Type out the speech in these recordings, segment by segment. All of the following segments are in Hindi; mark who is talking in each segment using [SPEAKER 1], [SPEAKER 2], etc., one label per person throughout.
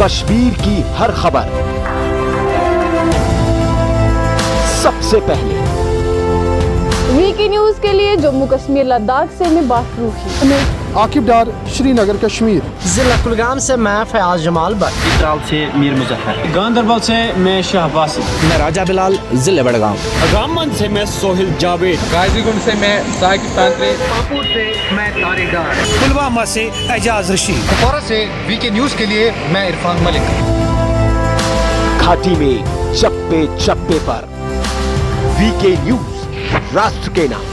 [SPEAKER 1] कश्मीर की हर खबर सबसे पहले।
[SPEAKER 2] वीके न्यूज के लिए जम्मू कश्मीर लद्दाख से मैं बाफरूखी।
[SPEAKER 3] मैं आकिब डार श्रीनगर कश्मीर।
[SPEAKER 4] जिला कुलगाम से मैं फयाज जमाल भट्ट।
[SPEAKER 5] चित्राल से मीर मुजफ्फर। गांधरबल से मैं शाहबाज।
[SPEAKER 6] मैं राजा बिलाल जिले बड़गांव।
[SPEAKER 7] रामबन से मैं सोहिल जावेद।
[SPEAKER 8] गाजीगुंड से मैं साकिब तांत्रे।
[SPEAKER 9] पाकुड़ से मैं तारिक डार।
[SPEAKER 10] पुलवामा से एजाज रशीद।
[SPEAKER 11] कुपवारा से वीके न्यूज के लिए मैं इरफान मलिक।
[SPEAKER 1] घाटी में चप्पे चप्पे पर वीके न्यूज, राष्ट्र के नाम।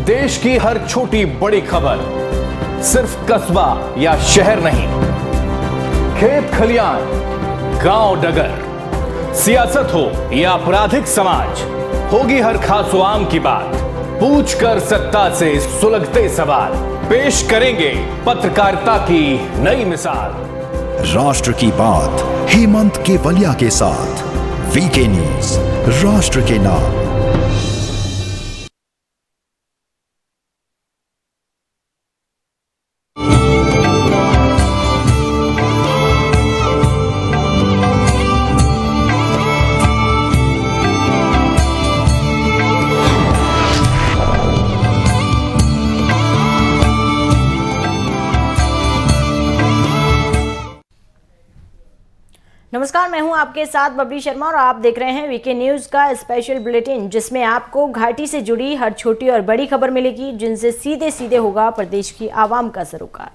[SPEAKER 12] देश की हर छोटी बड़ी खबर सिर्फ कस्बा या शहर नहीं, खेत खलियान, गांव डगर, सियासत हो या आपराधिक समाज, होगी हर खास आम की बात। पूछ कर सत्ता से सुलगते सवाल, पेश करेंगे पत्रकारिता की नई मिसाल।
[SPEAKER 13] राष्ट्र की बात हेमंत केवलिया के साथ वीके न्यूज, राष्ट्र के नाम।
[SPEAKER 14] नमस्कार, मैं हूं आपके साथ बबली शर्मा और आप देख रहे हैं वीके न्यूज का स्पेशल बुलेटिन, जिसमें आपको घाटी से जुड़ी हर छोटी और बड़ी खबर मिलेगी, जिनसे सीधे सीधे होगा प्रदेश की आवाम का सरोकार।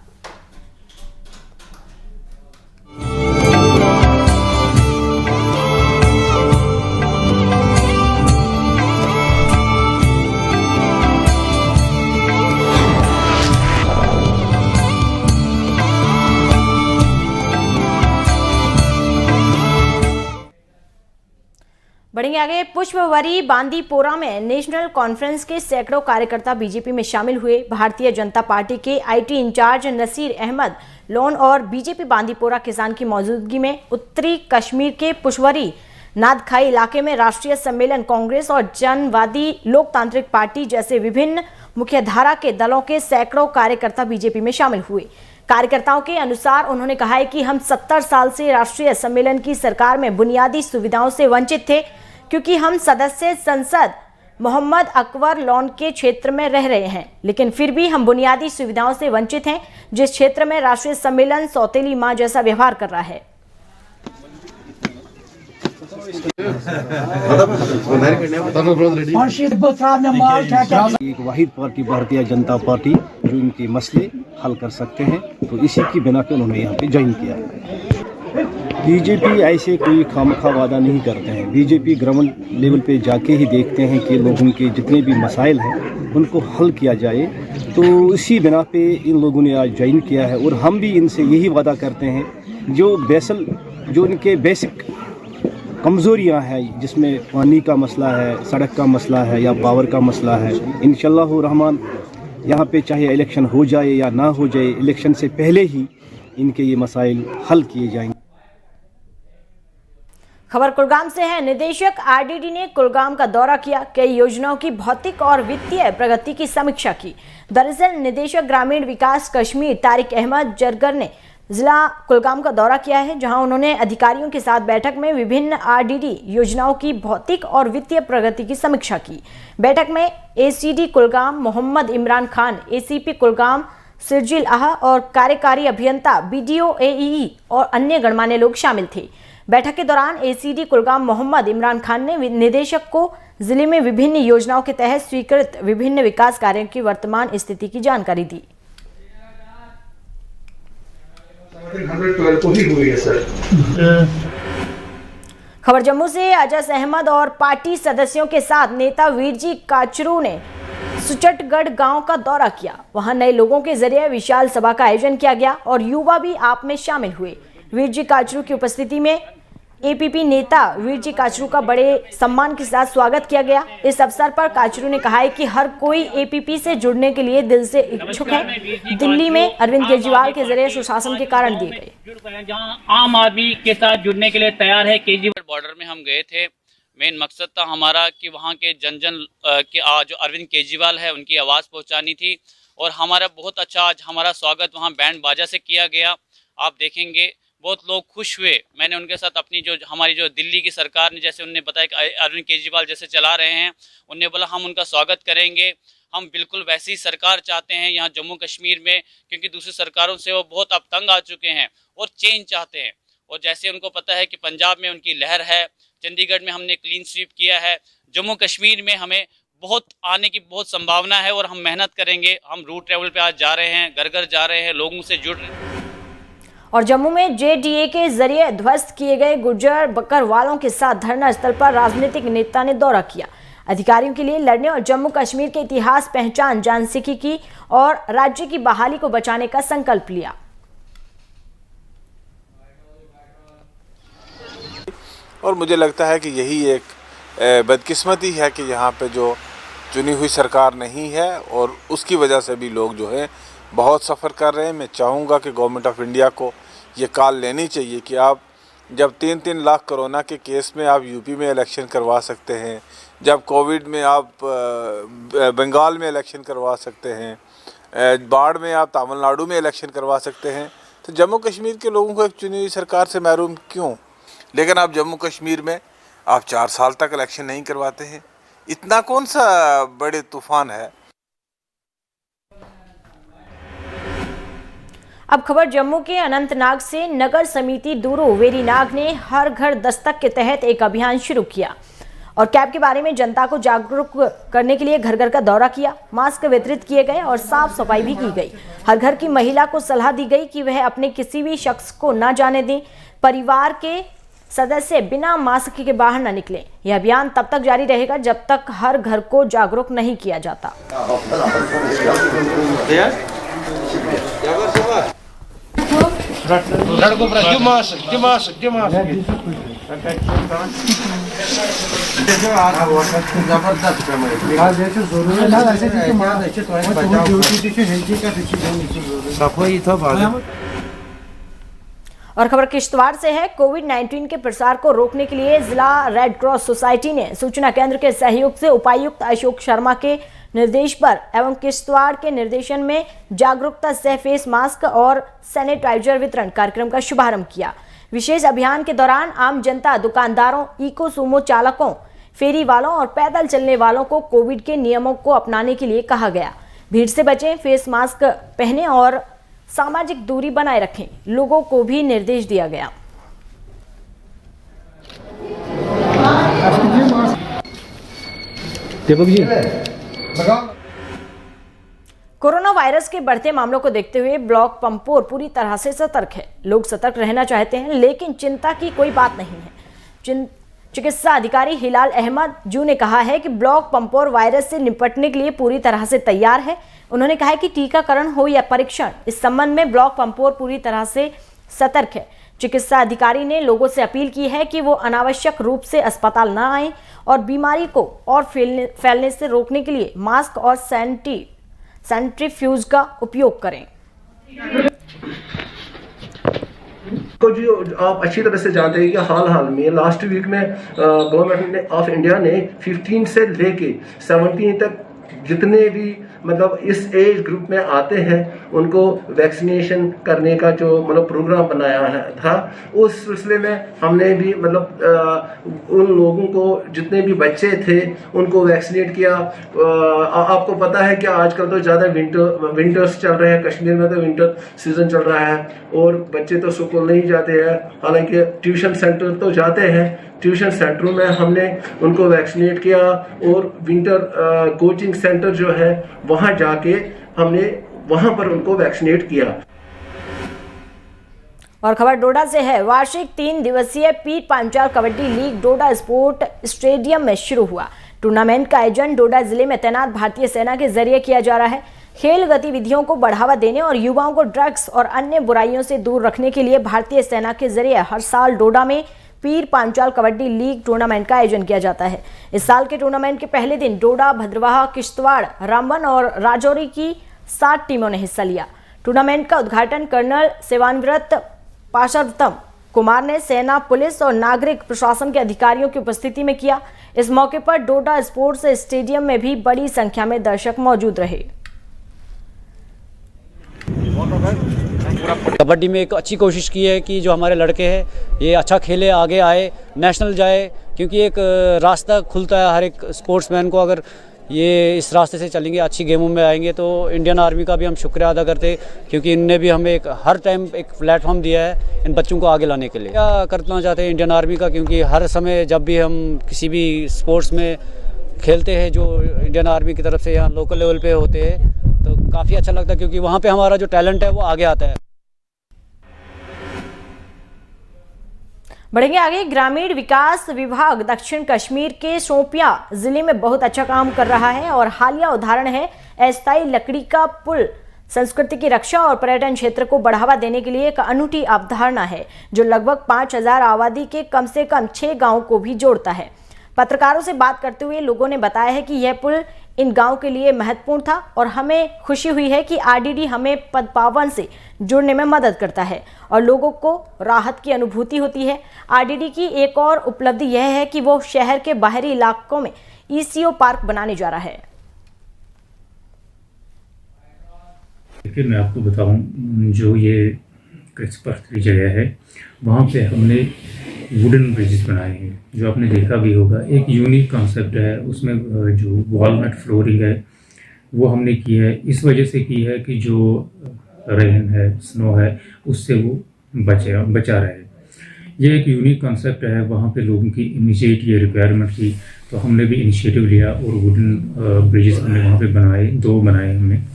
[SPEAKER 14] बढ़ेंगे आगे। पुष्पवरी बांदीपोरा में नेशनल कॉन्फ्रेंस के सैकड़ों कार्यकर्ता बीजेपी में शामिल हुए। भारतीय जनता पार्टी के आईटी इंचार्ज नसीर अहमद लोन और बीजेपी बांदीपोरा किसान की मौजूदगी में उत्तरी कश्मीर के पुष्पवरी नादखाई इलाके में राष्ट्रीय सम्मेलन कांग्रेस और जनवादी लोकतांत्रिक पार्टी जैसे विभिन्न मुख्यधारा के दलों के सैकड़ों कार्यकर्ता बीजेपी में शामिल हुए। कार्यकर्ताओं के अनुसार उन्होंने कहा है कि हम 70 साल से राष्ट्रीय सम्मेलन की सरकार में बुनियादी सुविधाओं से वंचित थे, क्योंकि हम सदस्य संसद मोहम्मद अकबर लॉन के क्षेत्र में रह रहे हैं, लेकिन फिर भी हम बुनियादी सुविधाओं से वंचित हैं, जिस क्षेत्र में राष्ट्रीय सम्मेलन सौतेली मां जैसा व्यवहार कर रहा है।
[SPEAKER 5] एक वाहिद पार्टी भारतीय जनता पार्टी जो इनके मसले हल कर सकते हैं, तो इसी की बिना पे उन्होंने यहाँ पे ज्वाइन किया है। बीजेपी ऐसे कोई खामखा वादा नहीं करते हैं। बीजेपी ग्राउंड लेवल पे जाके ही देखते हैं कि लोगों के जितने भी मसाइल हैं उनको हल किया जाए, तो इसी बिना पे इन लोगों ने आज ज्वाइन किया है। और हम भी इनसे यही वादा करते हैं, जो इनके बेसिक कमज़ोरियां हैं, जिसमें पानी का मसला है, सड़क का मसला है या पावर का मसला है, इंशाअल्लाह रहमान यहाँ पे चाहे इलेक्शन हो जाए या ना हो जाए, इलेक्शन से पहले ही इनके ये मसाइल हल किए जाएंगे।
[SPEAKER 14] खबर कुलगाम से है। निदेशक आरडीडी ने कुलगाम का दौरा किया, कई योजनाओं की भौतिक और वित्तीय प्रगति की समीक्षा की। दरअसल निदेशक ग्रामीण विकास कश्मीर तारिक अहमद जरगर ने जिला कुलगाम का दौरा किया है, जहां उन्होंने अधिकारियों के साथ बैठक में विभिन्न आरडीडी योजनाओं की भौतिक और वित्तीय प्रगति की समीक्षा की। बैठक में एसीडी कुलगाम मोहम्मद इमरान खान, एसीपी कुलगाम सिरजिल आह और कार्यकारी अभियंता बीडीओ एईई और अन्य गणमान्य लोग शामिल थे। बैठक के दौरान एसीडी कुलगाम मोहम्मद इमरान खान ने निदेशक को जिले में विभिन्न योजनाओं के तहत स्वीकृत विभिन्न विकास कार्यों की वर्तमान स्थिति की जानकारी दी।
[SPEAKER 9] 112 को ही हुई है सर।
[SPEAKER 14] खबर जम्मू से अजस अहमद और पार्टी सदस्यों के साथ नेता वीरजी काचरू ने सुचटगढ़ गांव का दौरा किया। वहां नए लोगों के जरिए विशाल सभा का आयोजन किया गया और युवा भी आप में शामिल हुए। वीरजी काचरू की उपस्थिति में एपीपी नेता वीरजी काचरू का बड़े सम्मान के साथ स्वागत किया गया। इस अवसर पर काचरू ने कहा है कि हर कोई एपीपी से जुड़ने के लिए दिल से इच्छुक है। दिल्ली में अरविंद केजरीवाल के जरिए सुशासन के कारण दिए गए,
[SPEAKER 15] जहां आम आदमी के साथ जुड़ने के लिए तैयार है। केजरीवाल बॉर्डर में हम गए थे, मेन मकसद था हमारा कि वहाँ के जन के जो अरविंद केजरीवाल है उनकी आवाज़ पहुँचानी थी और हमारा बहुत अच्छा आज हमारा स्वागत वहाँ बैंड बाजा से किया गया। आप देखेंगे बहुत लोग खुश हुए। मैंने उनके साथ अपनी हमारी दिल्ली की सरकार ने, जैसे उन्होंने बताया कि अरविंद केजरीवाल जैसे चला रहे हैं, उन्होंने बोला हम उनका स्वागत करेंगे। हम बिल्कुल वैसी सरकार चाहते हैं यहाँ जम्मू कश्मीर में, क्योंकि दूसरी सरकारों से वो बहुत अब तंग आ चुके हैं और चेंज चाहते हैं। और जैसे उनको पता है कि पंजाब में उनकी लहर है, चंडीगढ़ में हमने क्लीन स्वीप किया है, जम्मू कश्मीर में हमें बहुत आने की बहुत संभावना है और हम मेहनत करेंगे। हम रूट ट्रेवल पे आज जा रहे हैं, घर घर जा रहे हैं, लोगों से जुड़ रहे हैं।
[SPEAKER 14] और जम्मू में जेडीए के जरिए ध्वस्त किए गए गुर्जर बकरवालों के साथ धरना स्थल पर राजनीतिक नेता ने दौरा किया। अधिकारियों के लिए लड़ने और जम्मू कश्मीर के इतिहास, पहचान, जानसिकी की और राज्य की बहाली को बचाने का संकल्प लिया।
[SPEAKER 16] और मुझे लगता है कि यही एक बदकिस्मती है कि यहाँ पे जो चुनी हुई सरकार नहीं है और उसकी वजह से भी लोग जो है बहुत सफ़र कर रहे हैं। मैं चाहूँगा कि गवर्नमेंट ऑफ इंडिया को ये कॉल लेनी चाहिए कि आप जब 3-3 लाख कोरोना के केस में आप यूपी में इलेक्शन करवा सकते हैं, जब कोविड में आप बंगाल में इलेक्शन करवा सकते हैं, बाढ़ में आप तमिलनाडु में इलेक्शन करवा सकते हैं, तो जम्मू कश्मीर के लोगों को एक चुनी हुई सरकार से महरूम क्यों? लेकिन आप जम्मू कश्मीर में आप 4 साल तक इलेक्शन नहीं करवाते हैं। इतना कौन सा बड़े तूफान है?
[SPEAKER 14] अब खबर जम्मू के अनंतनाग से। नगर समिति दूरो वेरीनाग ने हर घर दस्तक के तहत एक अभियान शुरू किया और कैब के बारे में जनता को जागरूक करने के लिए घर घर का दौरा किया। मास्क वितरित किए गए और साफ सफाई भी की गई। हर घर की महिला को सलाह दी गई कि वह अपने किसी भी शख्स को न जाने दें, परिवार के सदस्य बिना मास्क के बाहर न निकलें। यह अभियान तब तक जारी रहेगा जब तक हर घर को जागरूक नहीं किया जाता। और खबर किश्तवाड़ से है। कोविड-19 के प्रसार को रोकने के लिए जिला रेड क्रॉस सोसाइटी ने सूचना केंद्र के सहयोग से उपायुक्त अशोक शर्मा के निर्देश पर एवं किश्तवाड़ के निर्देशन में जागरूकता सह फेस मास्क और सैनिटाइजर वितरण कार्यक्रम का शुभारंभ किया। विशेष अभियान के दौरान आम जनता, दुकानदारों, इको सूमो चालकों, फेरी वालों और पैदल चलने वालों को कोविड के नियमों को अपनाने के लिए कहा गया। भीड़ से बचें, फेस मास्क पहनें और सामाजिक दूरी बनाए रखें, लोगों को भी निर्देश दिया गया। कोरोना वायरस के बढ़ते मामलों को देखते हुए ब्लॉक पंपोर पूरी तरह से सतर्क है। लोग सतर्क रहना चाहते हैं, लेकिन चिंता की कोई बात नहीं है। चिकित्सा अधिकारी हिलाल अहमद जू ने कहा है कि ब्लॉक पंपोर वायरस से निपटने के लिए पूरी तरह से तैयार है। उन्होंने कहा है कि टीकाकरण हो या परीक्षण, इस संबंध में ब्लॉक पंपोर पूरी तरह से सतर्क है। चिकित्सा अधिकारी ने लोगों से अपील की है कि वो अनावश्यक रूप से अस्पताल न आएं और बीमारी को और फैलने से रोकने के लिए मास्क और सेंट्रीफ्यूज का उपयोग करें।
[SPEAKER 5] तो जो आप अच्छी तरह से जानते हैं कि हाल में लास्ट वीक में गवर्नमेंट ऑफ इंडिया ने 15 से लेके 17 तक जितने भी
[SPEAKER 9] मतलब इस एज ग्रुप में आते हैं उनको वैक्सीनेशन करने का जो मतलब प्रोग्राम बनाया है था, उस सिलसिले में हमने भी मतलब उन लोगों को जितने भी बच्चे थे उनको वैक्सीनेट किया। आपको पता है कि आजकल तो ज़्यादा विंटर्स चल रहे हैं, कश्मीर में तो विंटर सीजन चल रहा है और बच्चे तो स्कूल नहीं जाते हैं, हालांकि ट्यूशन सेंटर तो जाते हैं। ट्यूशन सेंटरों में हमने उनको वैक्सीनेट किया और विंटर कोचिंग सेंटर जो है वहाँ जाके हमने वहाँ पर उनको वैक्सीनेट किया।
[SPEAKER 14] और खबर डोडा से है। वार्षिक 3 दिवसीय पीर पांचाल कबड्डी लीग डोडा स्पोर्ट स्टेडियम में शुरू हुआ। टूर्नामेंट का आयोजन डोडा जिले में तैनात भारतीय सेना के जरिए किया जा रहा है। खेल गतिविधियों को बढ़ावा देने और युवाओं को ड्रग्स और अन्य बुराइयों से दूर रखने के लिए भारतीय सेना के जरिए हर साल डोडा में पीर पांचाल कबड्डी लीग टूर्नामेंट का आयोजन किया जाता है। इस साल के टूर्नामेंट के पहले दिन डोडा, भद्रवाह, किश्तवाड़, रामबन और राजौरी की 7 टीमों ने हिस्सा लिया। टूर्नामेंट का उद्घाटन कर्नल सेवानिवृत्त पाशरतम कुमार ने सेना, पुलिस और नागरिक प्रशासन के अधिकारियों की उपस्थिति में किया। इस मौके पर डोडा स्पोर्ट्स स्टेडियम में भी बड़ी संख्या में दर्शक मौजूद रहे।
[SPEAKER 17] कबड्डी में एक अच्छी कोशिश की है कि जो हमारे लड़के हैं ये अच्छा खेले, आगे आए, नेशनल जाए, क्योंकि एक रास्ता खुलता है हर एक स्पोर्ट्समैन को। अगर ये इस रास्ते से चलेंगे, अच्छी गेमों में आएंगे, तो इंडियन आर्मी का भी हम शुक्रिया अदा करते हैं, क्योंकि इनने भी हमें हर टाइम एक प्लेटफॉर्म दिया है इन बच्चों को आगे लाने के लिए। क्या करना चाहते हैं इंडियन आर्मी का, क्योंकि हर समय जब भी हम किसी भी स्पोर्ट्स में खेलते हैं जो इंडियन आर्मी की तरफ से यहाँ लोकल लेवल पे होते हैं, तो काफ़ी अच्छा लगता है, क्योंकि वहाँ पे हमारा जो टैलेंट है वो आगे आता है।
[SPEAKER 14] बढ़ेंगे आगे। ग्रामीण विकास विभाग दक्षिण कश्मीर के शोपियां जिले में बहुत अच्छा काम कर रहा है और हालिया उदाहरण है अस्थायी लकड़ी का पुल। संस्कृति की रक्षा और पर्यटन क्षेत्र को बढ़ावा देने के लिए एक अनूठी अवधारणा है जो लगभग 5000 आबादी के कम से कम 6 गांवों को भी जोड़ता है। पत्रकारों से बात करते हुए लोगों ने बताया है कि यह पुल इन गांव के लिए महत्वपूर्ण था और हमें खुशी हुई है कि आरडीडी हमें पदपावन से जुड़ने में मदद करता है और लोगों को राहत की अनुभूति होती है। आरडीडी की एक और उपलब्धि यह है कि वो शहर के बाहरी इलाकों में ईसीओ पार्क बनाने जा रहा है।
[SPEAKER 18] देखिए, मैं आपको बताऊं, जो ये कृष्ण जगह है वहाँ पे हमने वुडन ब्रिजेस बनाए हैं, जो आपने देखा भी होगा। एक यूनिक कॉन्सेप्ट है उसमें, जो वॉलनट फ्लोरिंग है वो हमने की है। इस वजह से की है कि जो रेन है, स्नो है, उससे वो बचा रहे। ये एक यूनिक कॉन्सेप्ट है। वहाँ पे लोगों की इमीडिएट ये रिक्वायरमेंट थी, तो हमने भी इनिशिएटिव लिया और वुडन ब्रिजेस हमने वहाँ पे बनाए, 2 बनाए हमने।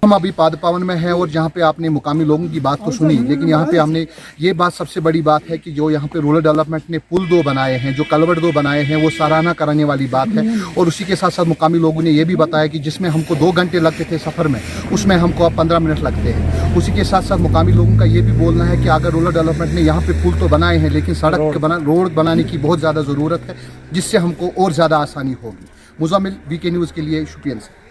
[SPEAKER 3] हम अभी पादपावन में हैं और यहाँ पे आपने मुकामी लोगों की बात तो सुनी, लेकिन यहाँ पे हमने ये बात सबसे बड़ी बात है कि जो यहाँ पे रूरल डेवलपमेंट ने पुल 2 बनाए हैं, जो कलवर्ट 2 बनाए हैं, वो सराहना कराने वाली बात है। और उसी के साथ साथ मुकामी लोगों ने ये भी बताया कि जिसमें हमको 2 घंटे लगते थे सफ़र में, उसमें हमको अब 15 मिनट लगते हैं। उसी के साथ साथ मुकामी लोगों का ये भी बोलना है कि अगर रूरल डेवलपमेंट ने यहाँ पे पुल तो बनाए हैं, लेकिन रोड बनाने की बहुत ज़्यादा ज़रूरत है, जिससे हमको और ज़्यादा आसानी होगी। मुजामिल, वीके न्यूज़ के लिए शोपियां से।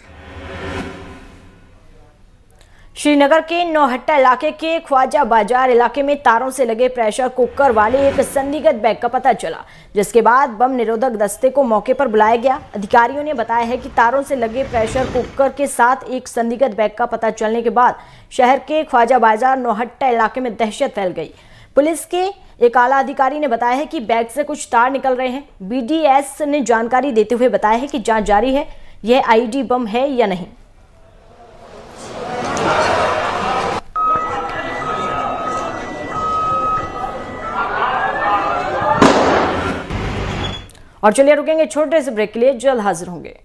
[SPEAKER 14] श्रीनगर के नौहट्टा इलाके के ख्वाजा बाजार इलाके में तारों से लगे प्रेशर कुकर वाले एक संदिग्ध बैग का पता चला, जिसके बाद बम निरोधक दस्ते को मौके पर बुलाया गया। अधिकारियों ने बताया है कि तारों से लगे प्रेशर कुकर के साथ एक संदिग्ध बैग का पता चलने के बाद शहर के ख्वाजा बाजार नौहट्टा इलाके में दहशत फैल गई। पुलिस के एक आला अधिकारी ने बताया है कि बैग से कुछ तार निकल रहे हैं। BDS ने जानकारी देते हुए बताया है कि जांच जारी है, यह आईडी बम है या नहीं। और चलिए रुकेंगे छोटे से ब्रेक के लिए, जल्द हाजिर होंगे।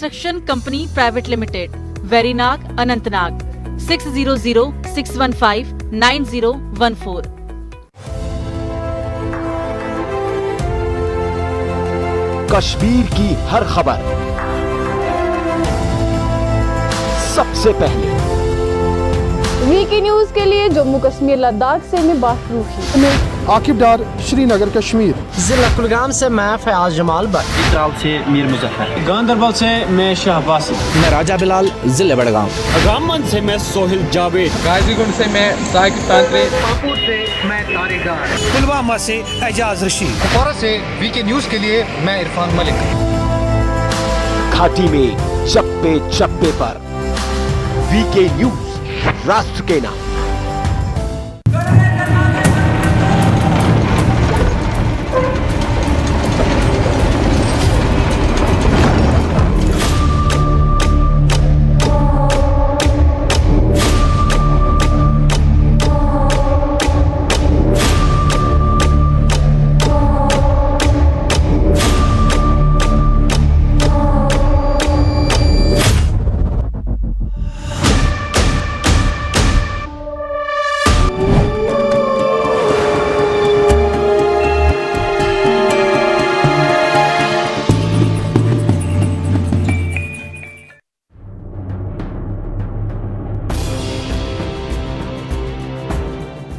[SPEAKER 19] Construction company private limited, Verinag, Anantnag. 6006159014।
[SPEAKER 1] Kashmir की हर खबर सबसे पहले।
[SPEAKER 2] वीके न्यूज के लिए जम्मू कश्मीर लद्दाख से मैं बाफरूही।
[SPEAKER 4] आकिब डार, श्रीनगर कश्मीर। जिला कुलगाम से मैं फयाज जमाल बट।
[SPEAKER 5] चित्राल से मीर मुजफ्फर। गांधरबल से मैं शाहबाज।
[SPEAKER 6] मैं राजा बिलाल, जिले बड़गांव।
[SPEAKER 7] रामबन से मैं सोहिल जावेद।
[SPEAKER 8] गाजीगुंड से मैं साकिब तांत्रे।
[SPEAKER 11] पाकुड़ से मैं तारिक डार।
[SPEAKER 10] पुलवामा से एजाज रशीद।
[SPEAKER 11] कुपवारा से वीके न्यूज के लिए मैं इरफान मलिक।
[SPEAKER 1] घाटी में चप्पे चप्पे पर वीके न्यूज, राष्ट्र के नाम।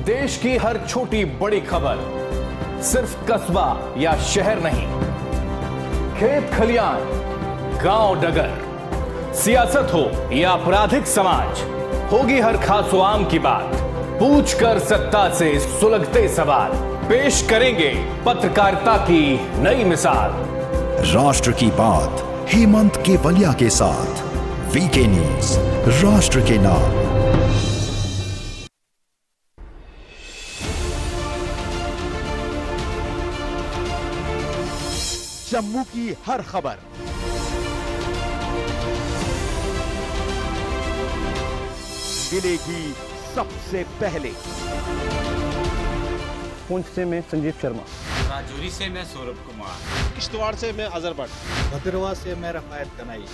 [SPEAKER 12] देश की हर छोटी बड़ी खबर सिर्फ कस्बा या शहर नहीं, खेत खलियान, गांव डगर, सियासत हो या आपराधिक समाज, होगी हर खास व आम की बात। पूछ कर सत्ता से सुलगते सवाल, पेश करेंगे पत्रकारिता की नई मिसाल।
[SPEAKER 13] राष्ट्र की बात हेमंत केवलिया के साथ। वीके न्यूज, राष्ट्र के नाम।
[SPEAKER 1] जम्मू की हर खबर मिलेगी सबसे पहले।
[SPEAKER 5] पुंछ से मैं संजीव शर्मा।
[SPEAKER 7] राजौरी से मैं सौरभ कुमार।
[SPEAKER 5] किश्तवाड़ से मैं अजहर भट्ट। भद्रवाह से मैं रफायत कनाई।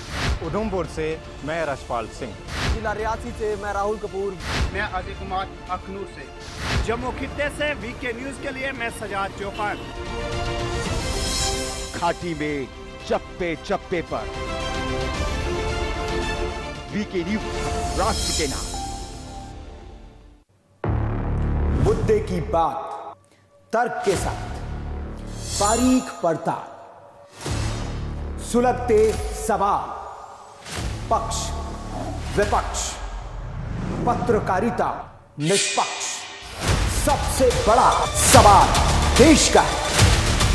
[SPEAKER 5] उधमपुर से मैं रशपाल सिंह।
[SPEAKER 4] जिला रियासी से मैं राहुल कपूर।
[SPEAKER 5] मैं अजय कुमार अखनूर से।
[SPEAKER 7] जम्मू खित्ते से वीके न्यूज के लिए मैं सजाद चौहान।
[SPEAKER 1] घाटी में चप्पे चप्पे पर वीके न्यूज, राष्ट्र के नाम।
[SPEAKER 20] मुद्दे की बात तर्क के साथ, बारीक पड़ताल, सुलगते सवाल, पक्ष विपक्ष, पत्रकारिता निष्पक्ष। सबसे बड़ा सवाल देश का है।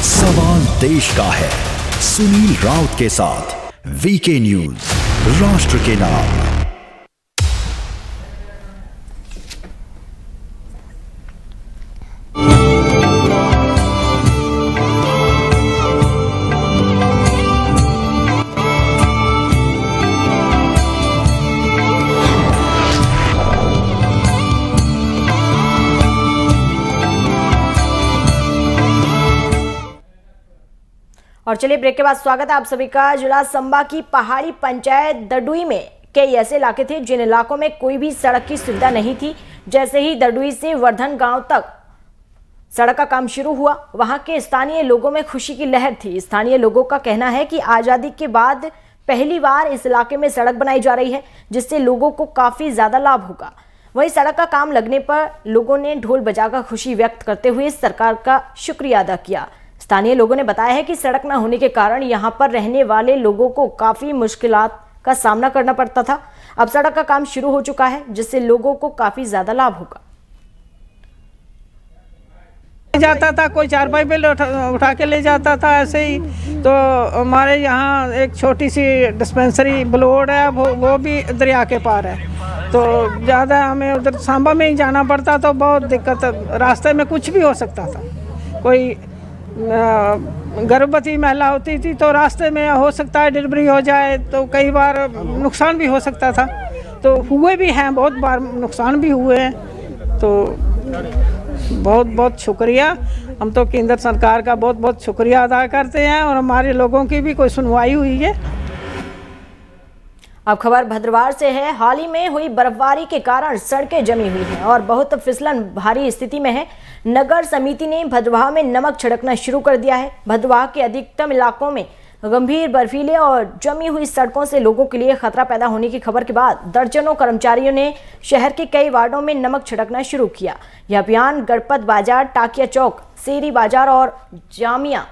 [SPEAKER 13] सवाल देश का है। सुनील राउत के साथ वीके न्यूज, राष्ट्र के नाम।
[SPEAKER 14] और चलिए ब्रेक के बाद स्वागत है आप सभी का। जिला संबा की पहाड़ी पंचायत दडुई में कई ऐसे इलाके थे जिन इलाकों में कोई भी सड़क की सुविधा नहीं थी। जैसे ही दडुई से वर्धन गांव तक सड़क का काम शुरू हुआ, वहां के स्थानीय लोगों में खुशी की लहर थी। स्थानीय लोगों का कहना है कि आजादी के बाद पहली बार इस इलाके में सड़क बनाई जा रही है, जिससे लोगों को काफी ज्यादा लाभ होगा। वहीं सड़क का काम लगने पर लोगों ने ढोल बजाकर खुशी व्यक्त करते हुए सरकार का शुक्रिया अदा किया। स्थानीय लोगों ने बताया है कि सड़क न होने के कारण यहां पर रहने वाले लोगों को काफी मुश्किलात का सामना करना पड़ता था। अब सड़क का काम शुरू हो चुका है, जिससे लोगों को काफी ज्यादा लाभ होगा।
[SPEAKER 21] जाता था, कोई चारपाई पे उठा के ले जाता था ऐसे ही। तो हमारे यहाँ एक छोटी सी डिस्पेंसरी ब्लोड है, वो भी दरिया के पार है। तो ज़्यादा हमें उधर सांबा में ही जाना पड़ता, तो बहुत दिक्कत, रास्ते में कुछ भी हो सकता था। कोई गर्भवती महिला होती थी तो रास्ते में हो सकता है डिलीवरी हो जाए, तो कई बार नुकसान भी हो सकता था। तो हुए भी हैं, बहुत बार नुकसान भी हुए हैं। तो बहुत बहुत शुक्रिया, हम तो केंद्र सरकार का बहुत बहुत शुक्रिया अदा करते हैं। और हमारे लोगों की भी कोई सुनवाई हुई है।
[SPEAKER 14] अब खबर भद्रवाह से है। हाल ही में हुई बर्फबारी के कारण सड़कें जमी हुई हैं और बहुत फिसलन भारी स्थिति में है। नगर समिति ने भद्रवाह में नमक छिड़कना शुरू कर दिया है। भद्रवाह के अधिकतम इलाकों में गंभीर बर्फीले और जमी हुई सड़कों से लोगों के लिए खतरा पैदा होने की खबर के बाद दर्जनों कर्मचारियों ने शहर के कई वार्डों में नमक छिड़कना शुरू किया। यह अभियान गणपत बाजार, टाकिया चौक, शेरी बाजार और जामिया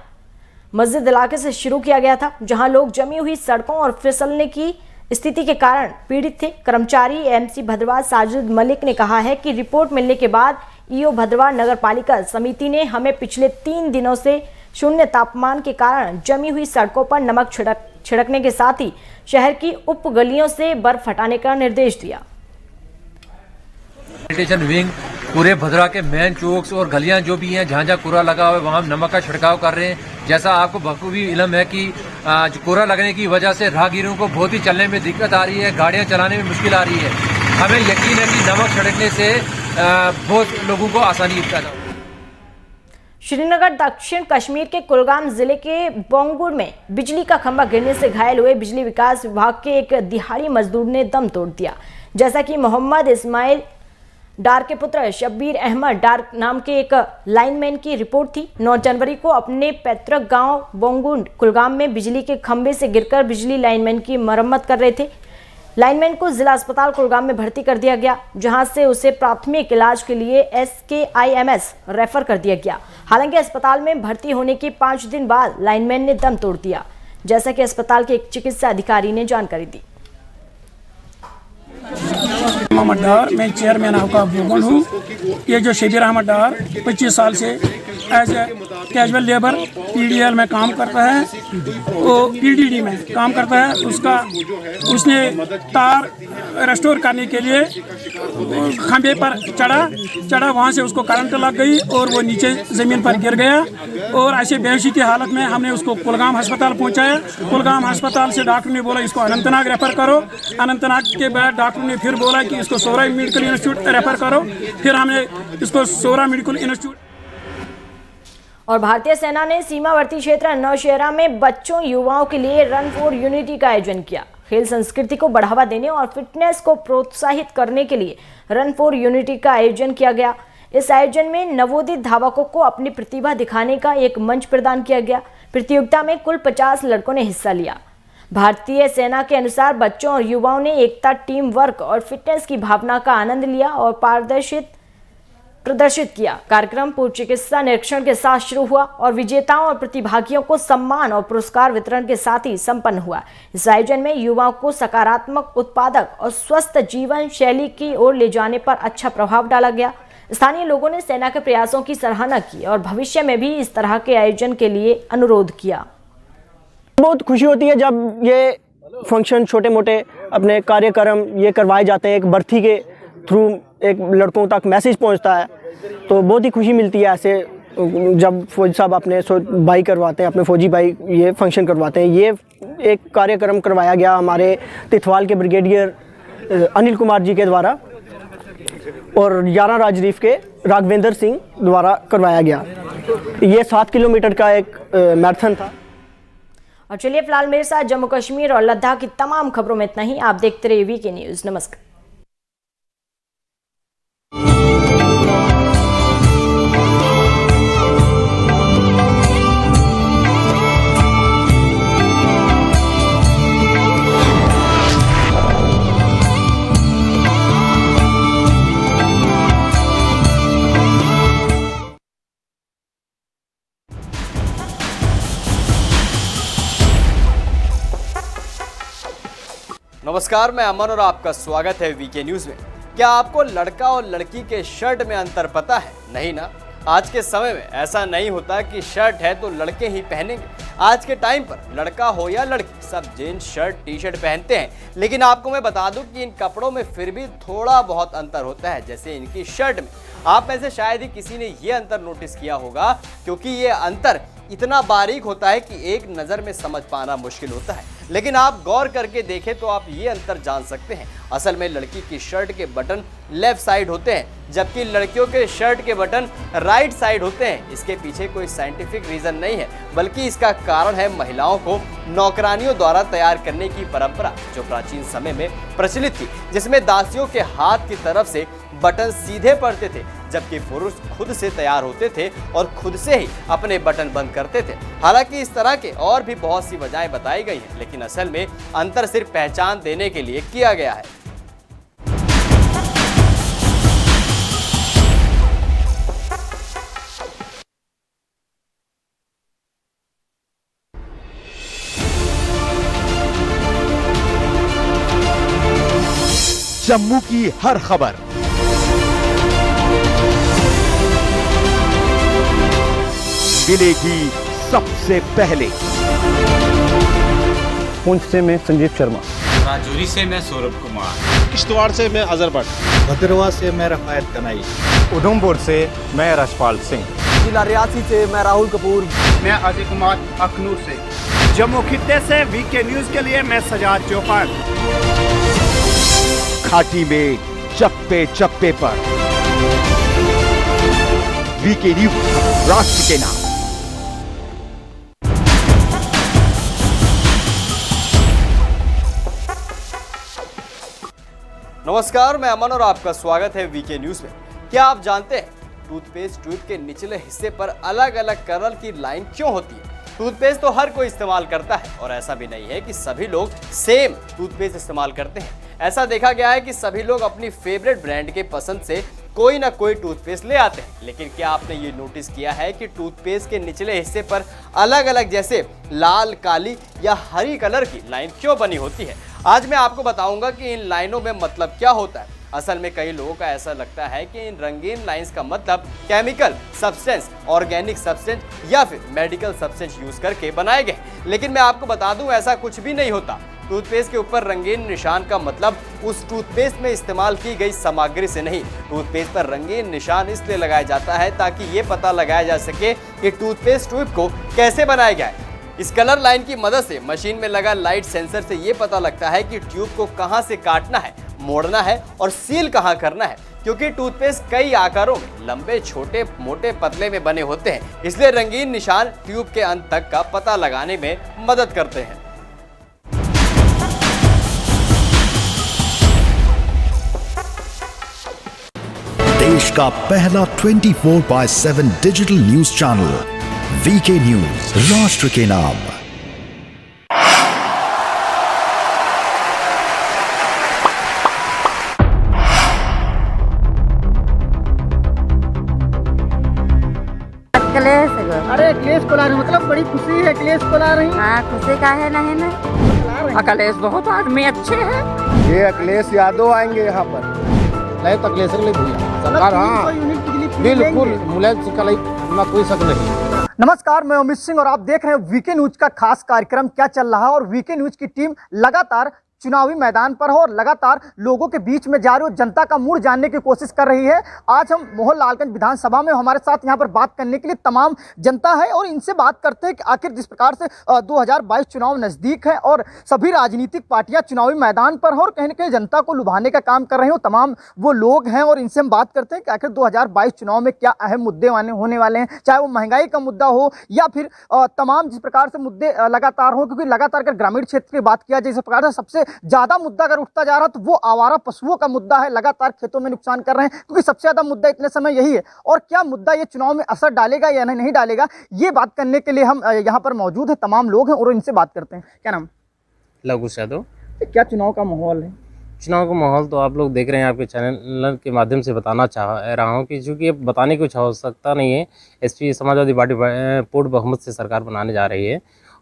[SPEAKER 14] मस्जिद इलाके से शुरू किया गया था, जहां लोग जमी हुई सड़कों और फिसलने की स्थिति के कारण पीड़ित थे। कर्मचारी एमसी भद्रवाह साजिद मलिक ने कहा है कि रिपोर्ट मिलने के बाद ईओ भद्रवाह नगर पालिका समिति ने हमें पिछले 3 दिनों से शून्य तापमान के कारण जमी हुई सड़कों पर नमक छिड़कने के साथ ही शहर की उप गलियों से बर्फ हटाने का निर्देश दिया।
[SPEAKER 8] सैनिटेशन विंग पूरे भद्रवाह के मेन चौक और गलियां जो भी हैं, जहां जहां कोरा लगा हुआ है वहां नमक का छिड़काव कर रहे हैं। जैसा आपको बखूबी इल्म है कि कोरा लगने की वजह से राहगीरों को बहुत ही चलने में दिक्कत आ रही है, गाड़ियां चलाने में मुश्किल आ रही है। हमें यकीन है कि नमक छिड़कने से बहुत लोगों को आसानी पैदा होगी।
[SPEAKER 14] श्रीनगर दक्षिण कश्मीर के कुलगाम जिले के बोंगुर में बिजली का खंभा गिरने से घायल हुए बिजली विकास विभाग के एक दिहाड़ी मजदूर ने दम तोड़ दिया। जैसा कि मोहम्मद इस्माइल डार के पुत्र शब्बीर अहमद डार नाम के एक लाइनमैन की रिपोर्ट थी। 9 जनवरी को अपने पैतृक गांव बोंगुर कुलगाम में बिजली के खंभे से गिरकर बिजली लाइनमैन की मरम्मत कर रहे थे। लाइनमैन को जिला अस्पताल कुलगाम में भर्ती कर दिया गया, जहां से उसे प्राथमिक इलाज के लिए SKIMS रेफर कर दिया गया। हालांकि अस्पताल में भर्ती होने के 5 दिन बाद लाइनमैन ने दम तोड़ दिया, जैसा कि अस्पताल के एक चिकित्सा अधिकारी ने जानकारी दी।
[SPEAKER 15] मोहम्मद डार, मैं चेयरमैन आपका बोगुल हूँ। ये जो शब्बीर अहमद डार 25 साल से as a casual labour PDL में काम करता है, वो PDD में काम करता है। उसने तार रेस्टोर करने के लिए खंभे पर चढ़ा, वहाँ से उसको करंट लग गई और वो नीचे ज़मीन पर गिर गया और ऐसे बेहोशी की हालत में हमने उसको कुलगाम अस्पताल पहुँचाया। कुलगाम अस्पताल से डॉक्टर ने बोला इसको अनंतनाग रेफ़र करो। अनंतनाग के बाद डॉक्टर ने फिर बोला कि इसको सोरा मेडिकल इंस्टीट्यूट रेफ़र करो। फिर हमने इसको सोरा मेडिकल इंस्टीट्यूट।
[SPEAKER 14] और भारतीय सेना ने सीमावर्ती क्षेत्र नौशहरा में बच्चों युवाओं के लिए रन फॉर यूनिटी का आयोजन किया। खेल संस्कृति को बढ़ावा देने और फिटनेस को प्रोत्साहित करने के लिए रन फॉर यूनिटी का आयोजन किया गया। इस आयोजन में नवोदित धावकों को अपनी प्रतिभा दिखाने का एक मंच प्रदान किया गया। प्रतियोगिता में कुल 50 लड़कों ने हिस्सा लिया। भारतीय सेना के अनुसार बच्चों और युवाओं ने एकता, टीम वर्क और फिटनेस की भावना का आनंद लिया और प्रदर्शित किया। कार्यक्रम पूर्व चिकित्सा निरीक्षण के साथ शुरू हुआ और विजेताओं और प्रतिभागियों को सम्मान और पुरस्कार वितरण के साथ ही संपन्न हुआ। इस आयोजन में युवाओं को सकारात्मक, उत्पादक और स्वस्थ जीवन शैली की ओर ले जाने पर अच्छा प्रभाव डाला गया। स्थानीय लोगों ने सेना के प्रयासों की सराहना की और भविष्य में भी इस तरह के आयोजन के लिए अनुरोध किया।
[SPEAKER 22] बहुत खुशी होती है जब ये फंक्शन, छोटे मोटे अपने कार्यक्रम ये करवाए जाते हैं। एक भर्ती के थ्रू एक लड़कों तक मैसेज पहुंचता है, तो बहुत ही खुशी मिलती है ऐसे जब फौजी साहब अपने भाई करवाते हैं, अपने फौजी भाई ये फंक्शन करवाते हैं। ये एक कार्यक्रम करवाया गया हमारे तिथवाल के ब्रिगेडियर अनिल कुमार जी के द्वारा और 11 राजरीफ के राघवेंद्र सिंह द्वारा करवाया गया। ये 7 किलोमीटर का एक मैराथन था।
[SPEAKER 14] और चलिए फिलहाल मेरे साथ जम्मू कश्मीर और लद्दाख की तमाम खबरों में इतना ही। आप देखते रहिए वीके न्यूज़। नमस्कार।
[SPEAKER 23] नमस्कार, मैं अमन और आपका स्वागत है वीके न्यूज़ में। क्या आपको लड़का और लड़की के शर्ट में अंतर पता है? नहीं ना। आज के समय में ऐसा नहीं होता कि शर्ट है तो लड़के ही पहनेंगे। आज के टाइम पर लड़का हो या लड़की सब जीन्स, शर्ट, टी-शर्ट पहनते हैं। लेकिन आपको मैं बता दूं कि इन कपड़ों में फिर भी थोड़ा बहुत अंतर होता है, जैसे इनकी शर्ट में। आप में से शायद ही किसी ने ये अंतर नोटिस किया होगा, क्योंकि ये अंतर इतना बारीक होता है कि एक नज़र में समझ पाना मुश्किल होता है। लेकिन आप गौर करके देखें तो आप ये अंतर जान सकते हैं। असल में लड़की की शर्ट के बटन लेफ्ट साइड होते हैं, जबकि लड़कियों के शर्ट के बटन राइट साइड होते हैं। इसके पीछे कोई साइंटिफिक रीजन नहीं है, बल्कि इसका कारण है महिलाओं को नौकरानियों द्वारा तैयार करने की परंपरा, जो प्राचीन समय में प्रचलित थी, जिसमें दासियों के हाथ की तरफ से बटन सीधे पड़ते थे, जबकि पुरुष खुद से तैयार होते थे और खुद से ही अपने बटन बंद करते थे। हालांकि इस तरह के और भी बहुत सी वजहें बताई गई हैं, लेकिन असल में अंतर सिर्फ पहचान देने के लिए किया गया है।
[SPEAKER 1] जम्मू की हर खबर, मिलेगी सबसे पहले।
[SPEAKER 22] पुंछ से मैं संजीव शर्मा,
[SPEAKER 9] राजौरी से मैं सौरभ कुमार,
[SPEAKER 5] किश्तवाड़ से मैं अजहर भट्ट,
[SPEAKER 9] भद्रवाह से मैं रफायत कनाई,
[SPEAKER 5] उधमपुर से मैं रशपाल सिंह,
[SPEAKER 22] जिला रियासी से मैं राहुल कपूर,
[SPEAKER 5] मैं अजय कुमार अखनूर से।
[SPEAKER 7] जम्मू खित्ते से वीके न्यूज के लिए मैं सजाद चौपाल।
[SPEAKER 1] घाटी में चप्पे चप्पे पर वीके न्यूज, राष्ट्र के नाम।
[SPEAKER 23] नमस्कार, मैं अमन और आपका स्वागत है वीके न्यूज में। क्या आप जानते हैं टूथपेस्ट ट्यूब के निचले हिस्से पर अलग अलग कलर की लाइन क्यों होती है? टूथपेस्ट तो हर कोई इस्तेमाल करता है और ऐसा भी नहीं है कि सभी लोग सेम टूथपेस्ट इस्तेमाल करते हैं। ऐसा देखा गया है कि सभी लोग अपनी फेवरेट ब्रांड के पसंद से कोई ना कोई टूथपेस्ट ले आते हैं, लेकिन क्या आपने ये नोटिस किया है कि टूथपेस्ट के निचले हिस्से पर अलग अलग जैसे लाल, काली या हरी कलर की लाइन क्यों बनी होती है? आज मैं आपको बताऊंगा कि इन लाइनों में मतलब क्या होता है। असल में कई लोगों का ऐसा लगता है कि इन रंगीन लाइंस का मतलब केमिकल सब्सटेंस, ऑर्गेनिक सब्सटेंस या फिर मेडिकल सब्सटेंस यूज करके बनाए गए, लेकिन मैं आपको बता दूं ऐसा कुछ भी नहीं होता। टूथपेस्ट के ऊपर रंगीन निशान का मतलब उस टूथपेस्ट में इस्तेमाल की गई सामग्री से नहीं। टूथपेस्ट पर रंगीन निशान इसलिए लगाया जाता है ताकि ये पता लगाया जा सके कि टूथपेस्ट ट्यूब को कैसे बनाया गया है। इस कलर लाइन की मदद से मशीन में लगा लाइट सेंसर से ये पता लगता है कि ट्यूब को कहां से काटना है, मोड़ना है और सील कहां करना है। क्योंकि टूथपेस्ट कई आकारों में लंबे, छोटे, मोटे, पतले में बने होते हैं, इसलिए रंगीन निशान ट्यूब के अंत तक का पता लगाने में मदद करते हैं।
[SPEAKER 13] देश का पहला 24/7 digital news channel VK news, राष्ट्र के नाम।
[SPEAKER 22] अरे क्लेश को ला रही, मतलब बड़ी खुशी है, क्लेश को ला रही।
[SPEAKER 16] हाँ, खुशी का है नहीं ना। अखिलेश बहुत आदमी अच्छे हैं।
[SPEAKER 5] ये अखिलेश यादव आएंगे यहाँ पर, नहीं तो अखिलेश सरकार। हाँ बिल्कुल, मुलायम का ना कोई शक नहीं।
[SPEAKER 22] नमस्कार, मैं अमित सिंह और आप देख रहे हैं वीके न्यूज का खास कार्यक्रम क्या चल रहा है। और वीके न्यूज की टीम लगातार चुनावी मैदान पर हो और लगातार लोगों के बीच में जा रही हो, जनता का मूड जानने की कोशिश कर रही है। आज हम मोहनलालगंज विधानसभा में, हमारे साथ यहाँ पर बात करने के लिए तमाम जनता है और इनसे बात करते हैं कि आखिर जिस प्रकार से 2022 चुनाव नज़दीक है और सभी राजनीतिक पार्टियां चुनावी मैदान पर हो और कहीं ना कहीं जनता को लुभाने का काम कर रहे हो, तमाम वो लोग हैं और इनसे हम बात करते हैं कि आखिर 2022 चुनाव में क्या अहम मुद्दे होने वाले हैं, चाहे वो महंगाई का मुद्दा हो या फिर तमाम जिस प्रकार से मुद्दे लगातार हो। क्योंकि लगातार अगर ग्रामीण क्षेत्र की बात किया जाए, जिस प्रकार से सबसे ज्यादा मुद्दा अगर उठता जा रहा तो वो आवारा पशुओं का मुद्दा है, लगातार खेतों में नुकसान कर रहे हैं, क्योंकि सबसे ज्यादा मुद्दा इतने समय यही है। और क्या मुद्दा ये चुनाव में असर डालेगा या नहीं डालेगा, ये बात करने के लिए हम यहाँ पर मौजूद है, तमाम लोग हैं और इनसे बात करते हैं। क्या नाम?
[SPEAKER 17] लघु यादव।
[SPEAKER 22] क्या चुनाव का माहौल है?
[SPEAKER 17] चुनाव का माहौल तो आप लोग देख रहे हैं, आपके चैनल के माध्यम से बताना चाह रहा हूं कि चूँकि बताने की कुछ आवश्यकता नहीं है। एसपी समाजवादी पार्टी पूर्ण बहुमत से सरकार बनाने जा रही है